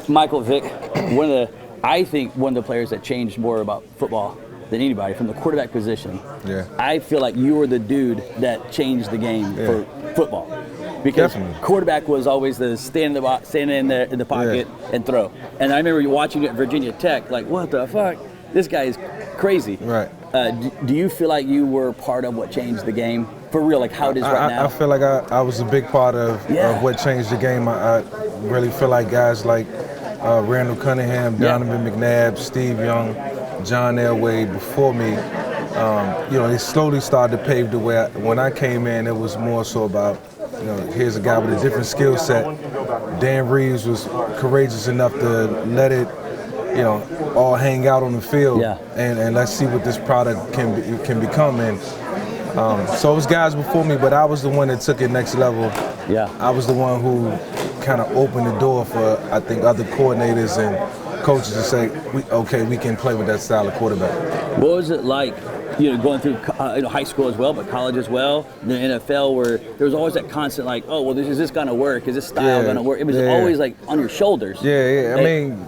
Michael Vick, I think one of the players that changed more about football than anybody from the quarterback position. Yeah. I feel like you were the dude that changed the game for football. Because quarterback was always the stand in the pocket and throw. And I remember watching it at Virginia Tech, like, what the fuck? This guy is crazy. Right. Do you feel like you were part of what changed the game? For real, like how it is right now? I feel like I was a big part of what changed the game. I really feel like guys like Randall Cunningham, Donovan McNabb, Steve Young, John Elway before me, they slowly started to pave the way. When I came in, it was more so about, here's a guy with a different skill set. Dan Reeves was courageous enough to let it, all hang out on the field, and let's see what this product can become. And so it was guys before me, but I was the one that took it next level. Yeah, I was the one who kind of opened the door for, I think, other coordinators and coaches to say, we can play with that style of quarterback. What was it like, going through high school as well, but college as well, the NFL, where there was always that constant like, oh, well, is this going to work? Is this style going to work? It was always like on your shoulders. Yeah. I mean,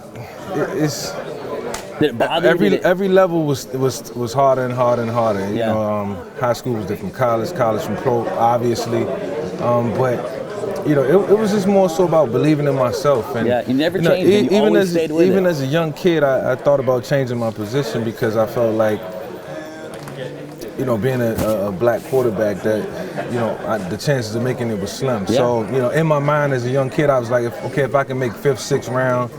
it's did it bother you? Every level was harder and harder and harder. High school was different, college from pro, obviously, but. It was just more so about believing in myself. And, you never changed. You always stayed with it. Even as a young kid, I thought about changing my position because I felt like, being a black quarterback, that the chances of making it was slim. Yeah. So, in my mind as a young kid, I was like, if I can make 5th, 6th round.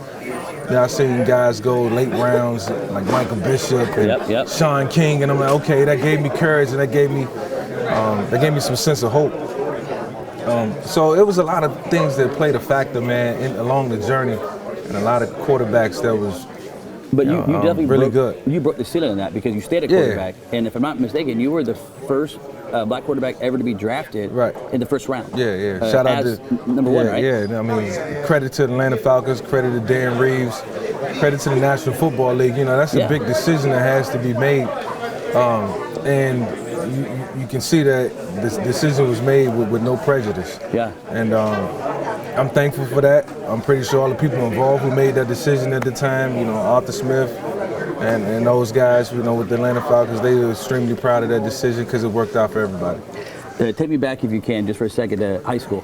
I seen guys go late rounds like Michael Bishop and Sean King, and I'm like, okay, that gave me courage and that gave me some sense of hope. So it was a lot of things that played a factor, man, along the journey, and a lot of quarterbacks that was. But you definitely really good. You broke the ceiling on that because you stayed a quarterback, and if I'm not mistaken, you were the first black quarterback ever to be drafted in the first round. Yeah. Shout out to number one, right? Yeah. I mean, credit to the Atlanta Falcons, credit to Dan Reeves, credit to the National Football League. That's a big decision that has to be made, and you can see that this decision was made with no prejudice. Yeah. And I'm thankful for that. I'm pretty sure all the people involved who made that decision at the time, Arthur Smith and those guys, with the Atlanta Falcons, they were extremely proud of that decision because it worked out for everybody. Take me back, if you can, just for a second, to high school.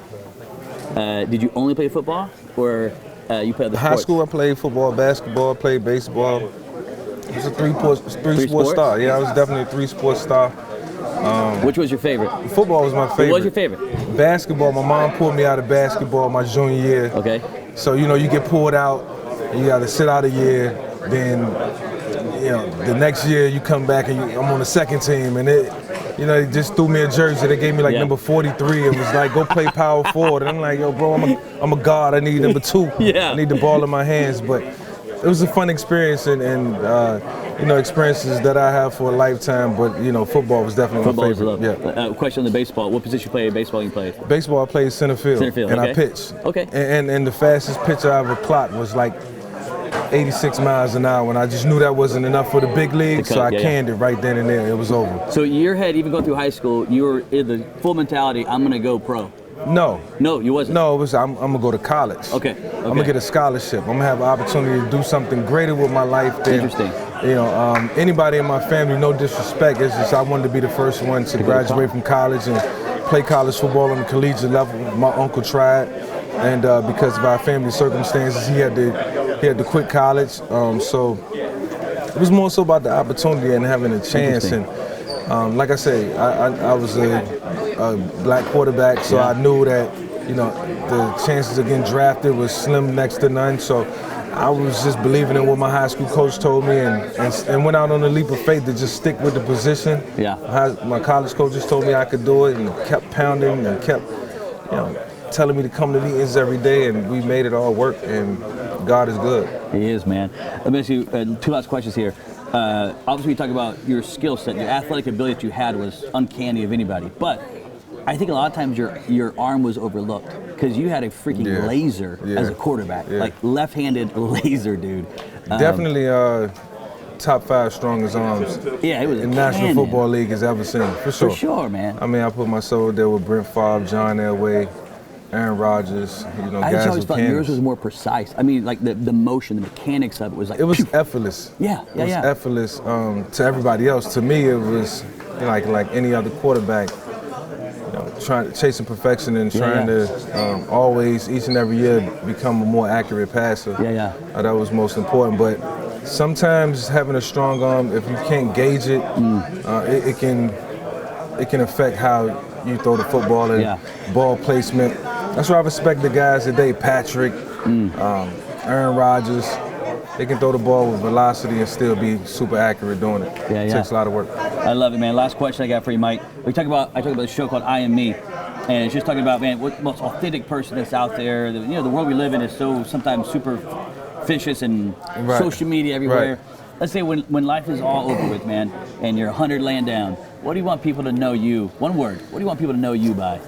Did you only play football, or you played other sports? High school, I played football, basketball, played baseball. It was a three-sport star. Yeah, I was definitely a 3-sport star. Which was your favorite? Football was my favorite. What was your favorite? Basketball. My mom pulled me out of basketball my junior year. Okay. So, you get pulled out, and you got to sit out a year. Then, the next year you come back and I'm on the second team, and they just threw me a jersey. They gave me like number 43. It was like, go play power forward. And I'm like, yo, bro, I'm a guard. I need number 2. I need the ball in my hands. But it was a fun experience and experiences that I have for a lifetime. But football was definitely my favorite. Yeah. Question on the baseball. What position you play in baseball? You played? Baseball, I played center field. And I pitched. Okay. And the fastest pitch I ever clocked was like 86 miles an hour, and I just knew that wasn't enough for the big league, so I canned it right then and there. It was over. So your head, even going through high school, you were in the full mentality, I'm going to go pro. No, you wasn't. No, it was I'm gonna go to college. Okay. I'm gonna get a scholarship. I'm gonna have an opportunity to do something greater with my life. Interesting. Anybody in my family, no disrespect, it's just I wanted to be the first one to graduate from college and play college football on the collegiate level. My uncle tried, and because of our family circumstances, he had to quit college. So it was more so about the opportunity and having a chance. And like I say, I was a black quarterback, so I knew that the chances of getting drafted was slim next to none. So I was just believing in what my high school coach told me, and went out on a leap of faith to just stick with the position. My college coaches told me I could do it, and kept pounding and kept telling me to come to meetings every day, and we made it all work. And God is good. He is, man. Let me ask you 2 last questions here. Obviously, you talk about your skill set, your athletic ability that you had was uncanny of anybody, but I think a lot of times your arm was overlooked because you had a freaking laser as a quarterback, like left-handed laser, dude. Definitely top 5 strongest arms. Yeah, it was in National Football League has ever seen, for sure. For sure, man. I mean, I put myself there with Brent Favre, John Elway, Aaron Rodgers, you know, I guys always with thought cannons. yours was more precise. I mean, like the motion, the mechanics of it was like. It was phew. effortless. Yeah, It was effortless to everybody else. To me, it was like any other quarterback, you know, chasing perfection and trying to always, each and every year, become a more accurate passer. That was most important. But sometimes having a strong arm, if you can't gauge it, it can affect how you throw the football and ball placement. That's why I respect the guys today, Patrick, Aaron Rodgers. They can throw the ball with velocity and still be super accurate doing it. It takes a lot of work. I love it, man. Last question I got for you, Mike. I talk about a show called I Am Me, and it's just talking about, man, what the most authentic person that's out there. You know, the world we live in is so sometimes superficious and social media everywhere. Let's say when life is all over with, man, and you're 100 laying down, what do you want people to know you? One word. What do you want people to know you by?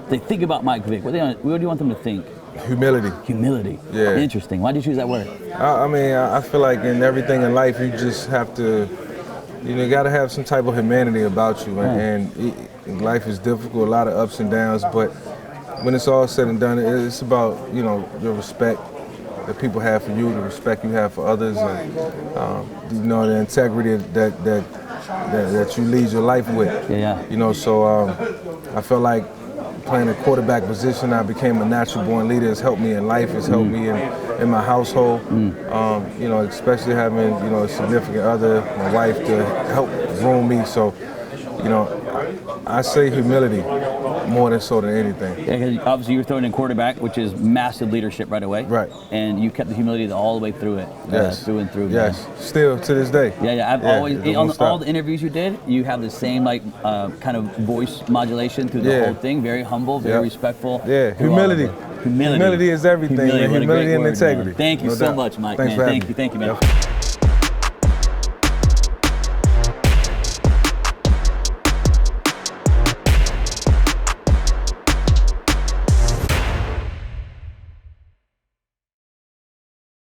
They think about Mike Vick. What do you want them to think? Humility. Humility. Yeah. Interesting. Why did you choose that word? I mean, I feel like in everything in life, you just have to, you got to have some type of humanity about you. And life is difficult, a lot of ups and downs, but when it's all said and done, it's about, you know, your respect that people have for you, the respect you have for others, and you know, the integrity that you lead your life with. You know, so I feel like playing a quarterback position, I became a natural born leader. It's helped me in life. It's helped me in my household. You know, especially having, you know, a significant other, my wife, to help groom me. So, you know, I say humility more than so than anything. Yeah, because obviously you were throwing in quarterback, which is massive leadership right away. Right. And you kept the humility all the way through it. Through and through. Yes. Man. Still to this day. I've always, on all the interviews you did, you have the same kind of voice modulation through the whole thing. Very humble, very respectful. Humility. Humility is everything. Humility and integrity. Man. Thank you so much, Mike. Thanks man. for having me. Thank you, man.